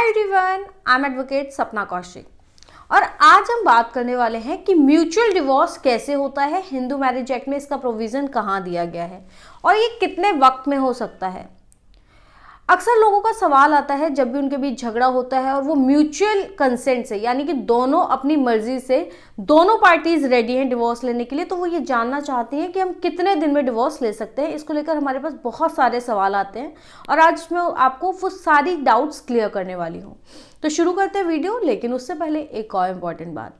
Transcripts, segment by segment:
Hi everyone, I am advocate सपना कौशिक और आज हम बात करने वाले हैं कि म्यूचुअल डिवोर्स कैसे होता है, हिंदू मैरिज एक्ट में इसका प्रोविजन कहाँ दिया गया है और ये कितने वक्त में हो सकता है। अक्सर लोगों का सवाल आता है जब भी उनके बीच झगड़ा होता है और वो म्यूचुअल कंसेंट से, यानी कि दोनों अपनी मर्जी से, दोनों पार्टीज रेडी हैं डिवोर्स लेने के लिए, तो वो ये जानना चाहती हैं कि हम कितने दिन में डिवोर्स ले सकते हैं। इसको लेकर हमारे पास बहुत सारे सवाल आते हैं और आज मैं आपको वो सारी डाउट्स क्लियर करने वाली हूँ। तो शुरू करते हैं वीडियो, लेकिन उससे पहले एक और इम्पॉर्टेंट बात,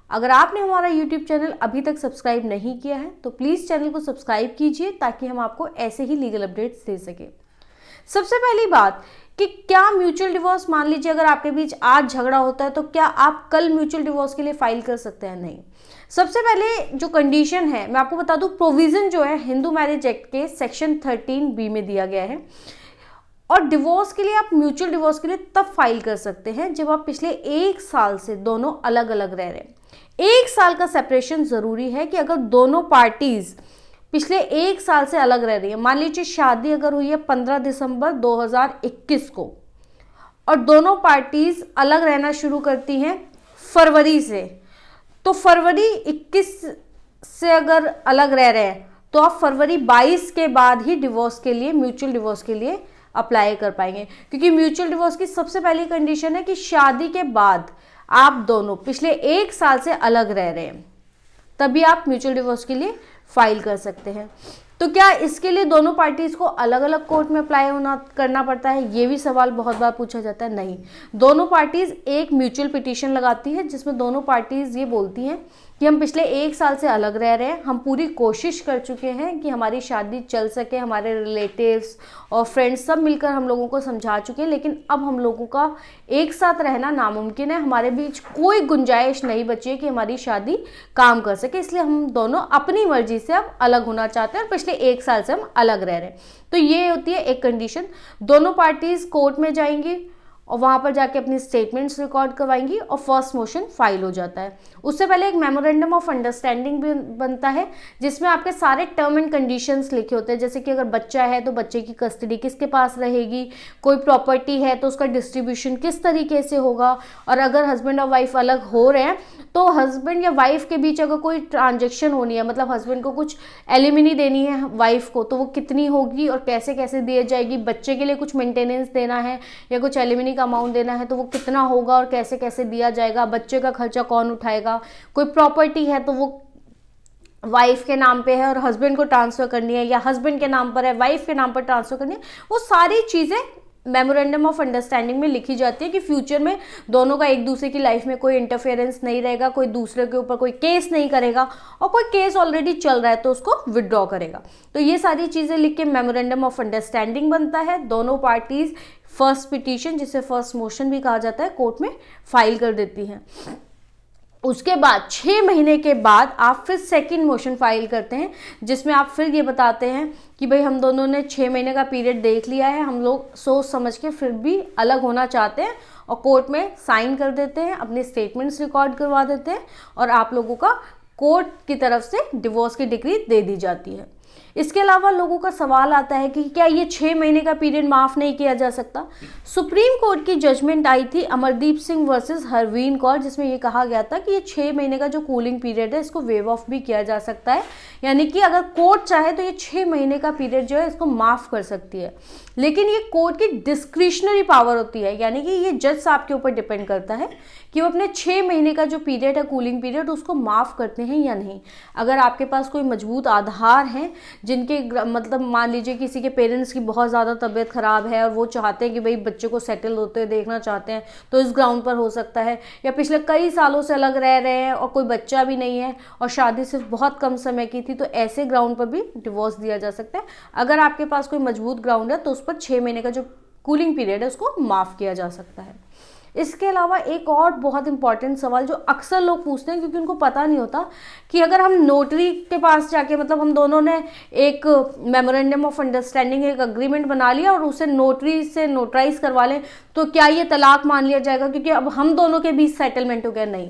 अगर आपने हमारा यूट्यूब चैनल अभी तक सब्सक्राइब नहीं किया है तो प्लीज़ चैनल को सब्सक्राइब कीजिए ताकि हम आपको ऐसे ही लीगल अपडेट्स दे सकें। सबसे पहली बात कि क्या म्यूचुअल डिवोर्स, मान लीजिए अगर आपके बीच आज झगड़ा होता है तो क्या आप कल म्यूचुअल डिवोर्स के लिए फाइल कर सकते हैं? नहीं। सबसे पहले जो कंडीशन है मैं आपको बता दूं, प्रोविजन जो है हिंदू मैरिज एक्ट के सेक्शन 13B में दिया गया है और डिवोर्स के लिए आप म्यूचुअल डिवोर्स के लिए तब फाइल कर सकते हैं जब आप पिछले 1 साल से दोनों अलग अलग रह रहे हैं। 1 साल का सेपरेशन जरूरी है कि अगर दोनों पार्टीज पिछले 1 साल से अलग रह रही है, मान लीजिए शादी अगर हुई है 15 दिसंबर 2021 को और दोनों पार्टीज अलग रहना शुरू करती हैं फरवरी से, तो फरवरी 21 से अगर अलग रह रहे हैं तो आप फरवरी 22 के बाद ही डिवोर्स के लिए, म्यूचुअल डिवोर्स के लिए अप्लाई कर पाएंगे, क्योंकि म्यूचुअल डिवोर्स की सबसे पहली कंडीशन है कि शादी के बाद आप दोनों पिछले 1 साल से अलग रह रहे हैं, तभी आप म्यूचुअल डिवोर्स के लिए फाइल कर सकते हैं। तो क्या इसके लिए दोनों पार्टीज को अलग अलग कोर्ट में अप्लाई करना पड़ता है? ये भी सवाल बहुत बार पूछा जाता है। नहीं, दोनों पार्टीज एक म्यूचुअल पिटीशन लगाती है जिसमें दोनों पार्टीज ये बोलती हैं कि हम पिछले 1 साल से अलग रह रहे हैं, हम पूरी कोशिश कर चुके हैं कि हमारी शादी चल सके, हमारे रिलेटिव्स और फ्रेंड्स सब मिलकर हम लोगों को समझा चुके हैं, लेकिन अब हम लोगों का एक साथ रहना नामुमकिन है, हमारे बीच कोई गुंजाइश नहीं बची है कि हमारी शादी काम कर सके, इसलिए हम दोनों अपनी मर्जी से अब अलग होना चाहते हैं और पिछले 1 साल से हम अलग रह रहे हैं। तो ये होती है एक कंडीशन। दोनों पार्टीज कोर्ट में जाएंगी और वहाँ पर जाके अपनी स्टेटमेंट्स रिकॉर्ड करवाएंगी और फर्स्ट मोशन फाइल हो जाता है। उससे पहले एक मेमोरेंडम ऑफ अंडरस्टैंडिंग भी बनता है जिसमें आपके सारे टर्म एंड कंडीशंस लिखे होते हैं, जैसे कि अगर बच्चा है तो बच्चे की कस्टडी किसके पास रहेगी, कोई प्रॉपर्टी है तो उसका डिस्ट्रीब्यूशन किस तरीके से होगा, और अगर हस्बैंड और वाइफ अलग हो रहे हैं तो हस्बैंड या वाइफ के बीच अगर कोई ट्रांजेक्शन होनी है, मतलब हस्बैंड को कुछ एलिमिनी देनी है वाइफ को, तो वो कितनी होगी और कैसे कैसे दी जाएगी, बच्चे के लिए कुछ मेंटेनेंस देना है या कुछ एलिमिनी का अमाउंट देना है तो वो कितना होगा और कैसे कैसे दिया जाएगा, बच्चे का खर्चा कौन उठाएगा, कोई प्रॉपर्टी है तो वो वाइफ के नाम पे है और हस्बैंड को ट्रांसफर करनी है या हस्बैंड के नाम पर है वाइफ के नाम पर ट्रांसफर करनी है, वो सारी चीज़ें मेमोरेंडम ऑफ अंडरस्टैंडिंग में लिखी जाती है कि फ्यूचर में दोनों का एक दूसरे की लाइफ में कोई इंटरफेरेंस नहीं रहेगा, कोई दूसरे के ऊपर कोई केस नहीं करेगा और कोई केस ऑलरेडी चल रहा है तो उसको विड्रॉ करेगा। तो ये सारी चीज़ें लिख के मेमोरेंडम ऑफ अंडरस्टैंडिंग बनता है। दोनों पार्टीज फर्स्ट पिटीशन, जिसे फर्स्ट मोशन भी कहा जाता है, कोर्ट में फाइल कर देती हैं। उसके बाद 6 महीने के बाद आप फिर सेकंड मोशन फाइल करते हैं जिसमें आप फिर ये बताते हैं कि भाई हम दोनों ने 6 महीने का पीरियड देख लिया है, हम लोग सोच समझ के फिर भी अलग होना चाहते हैं और कोर्ट में साइन कर देते हैं, अपने स्टेटमेंट्स रिकॉर्ड करवा देते हैं और आप लोगों का कोर्ट की तरफ से डिवोर्स की डिक्री दे दी जाती है। इसके अलावा लोगों का सवाल आता है कि क्या ये 6 महीने का पीरियड माफ़ नहीं किया जा सकता? सुप्रीम कोर्ट की जजमेंट आई थी अमरदीप सिंह वर्सेस हरवीन कौर, जिसमें ये कहा गया था कि ये 6 महीने का जो कूलिंग पीरियड है इसको वेव ऑफ भी किया जा सकता है, यानी कि अगर कोर्ट चाहे तो ये 6 महीने का पीरियड जो है इसको माफ़ कर सकती है, लेकिन ये कोर्ट की डिस्क्रिशनरी पावर होती है, यानी कि ये जज साहब के ऊपर डिपेंड करता है कि वो अपने 6 महीने का जो पीरियड है कूलिंग पीरियड उसको माफ़ करते हैं या नहीं। अगर आपके पास कोई मजबूत आधार हैं जिनके, मतलब मान लीजिए किसी के पेरेंट्स की बहुत ज़्यादा तबीयत ख़राब है और वो चाहते हैं कि भाई बच्चे को सेटल होते हुए देखना चाहते हैं, तो इस ग्राउंड पर हो सकता है, या पिछले कई सालों से अलग रह रहे हैं और कोई बच्चा भी नहीं है और शादी सिर्फ बहुत कम समय की थी, तो ऐसे ग्राउंड पर भी डिवोर्स दिया जा सकता है। अगर आपके पास कोई मजबूत ग्राउंड है तो उस पर 6 महीने का जो कूलिंग पीरियड है उसको माफ़ किया जा सकता है। इसके अलावा एक और बहुत इंपॉर्टेंट सवाल जो अक्सर लोग पूछते हैं क्योंकि उनको पता नहीं होता कि अगर हम नोटरी के पास जाके, मतलब हम दोनों ने एक मेमोरेंडम ऑफ अंडरस्टैंडिंग, एक अग्रीमेंट बना लिया और उसे नोटरी से नोटराइज करवा लें, तो क्या ये तलाक मान लिया जाएगा क्योंकि अब हम दोनों के बीच सेटलमेंट हो गया? नहीं,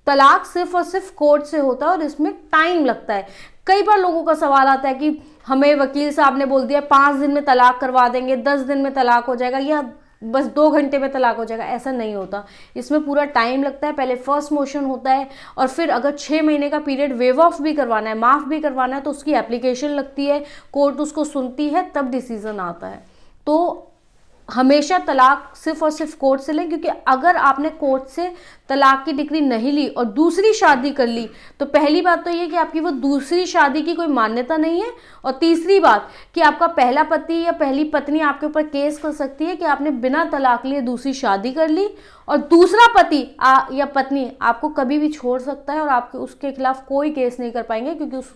तलाक सिर्फ और सिर्फ कोर्ट से होता है और इसमें टाइम लगता है। कई बार लोगों का सवाल आता है कि हमें वकील साहब ने बोल दिया 5 दिन में तलाक करवा देंगे, 10 दिन में तलाक हो जाएगा, या बस 2 घंटे में तलाक हो जाएगा, ऐसा नहीं होता। इसमें पूरा टाइम लगता है। पहले फर्स्ट मोशन होता है और फिर अगर 6 महीने का पीरियड वेव ऑफ भी करवाना है, माफ़ भी करवाना है, तो उसकी एप्लीकेशन लगती है, कोर्ट उसको सुनती है, तब डिसीजन आता है। तो हमेशा तलाक सिर्फ और सिर्फ कोर्ट से लें, क्योंकि अगर आपने कोर्ट से तलाक की डिग्री नहीं ली और दूसरी शादी कर ली तो पहली बात तो ये कि आपकी वो दूसरी शादी की कोई मान्यता नहीं है, और तीसरी बात कि आपका पहला पति या पहली पत्नी आपके ऊपर केस कर सकती है कि आपने बिना तलाक लिए दूसरी शादी कर ली, और दूसरा पति या पत्नी आपको कभी भी छोड़ सकता है और आपके उसके खिलाफ कोई केस नहीं कर पाएंगे, क्योंकि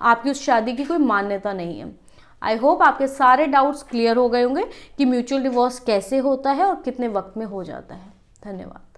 आपकी उस शादी की कोई मान्यता नहीं है। आई होप आपके सारे डाउट्स क्लियर हो गए होंगे कि म्यूचुअल डिवोर्स कैसे होता है और कितने वक्त में हो जाता है। धन्यवाद।